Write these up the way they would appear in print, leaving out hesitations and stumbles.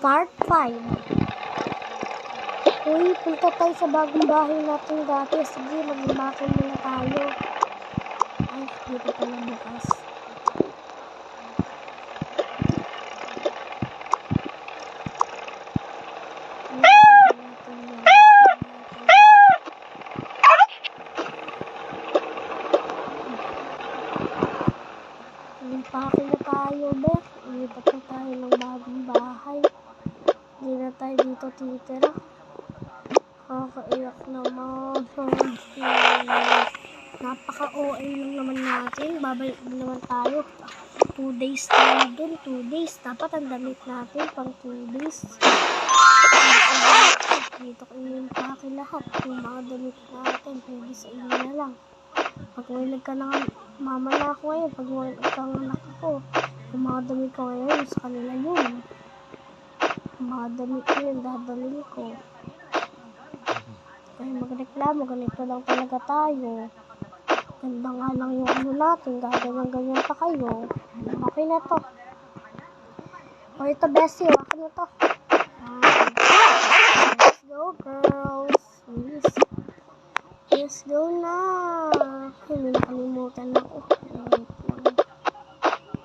Part 5. Uy, punta tayo sa bagong bahay natin dati. Sige, mag-bakal muna tayo. Ay, dito pala bukas. Bakal na tayo, be. Ilipat na tayo ng bagong bahay. Hindi na tayo dito titira. Kakaiyak naman. Napaka-OA lang naman natin. Babalik naman tayo. 2 days tayo dun. 2 days. Dapat ang damit natin pang 2 days. Dito ko yung pake lahat. Yung mga damit natin. Pwede sa inyo na lang. Pag narinig ka na mama na ako ngayon. Pag narinig ka ng anak ko. Yung mga damit ko ngayon. Sa kanila yun. Yung mga damit ko yun. Dadalhin ko. Kaya magreklamo, ganito lang talaga tayo. Ganda nga lang yung ano natin, ganyan pa kayo. Okay na to. O ito, Bessie, okay na to. Let's go, girls. Let's go na. Ay, may nakalimutan ako. Wait lang.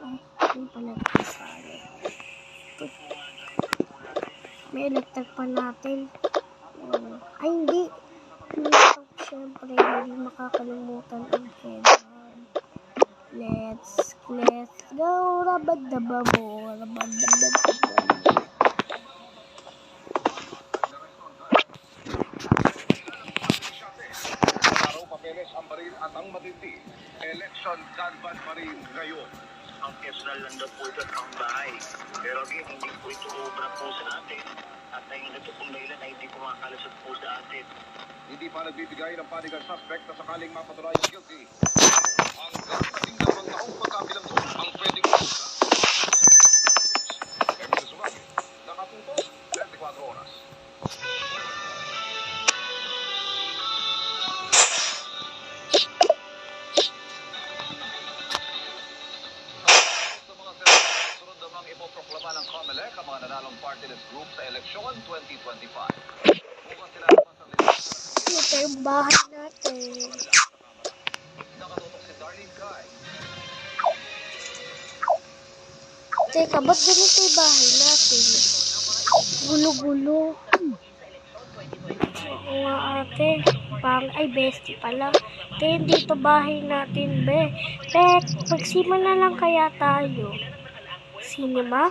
Ay, yung pala kasali. May electric pa natin. Ay, hindi. Siyempre, hindi makakalimutan ang headband. Let's go. Rabadababo. Araw papeles ang baril at ang matindi. Election canvas pa rin ngayon. Ang personal lang daw po ito ang bahay. Pero again, hindi po ito obra po sa atin. At ang ito pong dahilan ay hindi po makakalusot po sa atin. Hindi pa nagbibigay ng panig ang suspect na sakaling mapatunayang guilty. Hanggang 12 taong pagkabilang doon ang pwedeng kusa. Pwede na sumagi. Nakatutok, 24 oras. Sa mga sunod namang ipoproklama ng COMELEC ang mga nanalong party list group sa eleksyon 2025. Bukas sila Ito yung bahay natin. nakatutok si Darlene Kai. Teka, ba't ganito yung bahay natin? Gulo-gulo. Oo nga ate. Ay, bestie pala. Kaya dito bahay natin, be. Pek, magsima na lang kaya tayo. Cinema?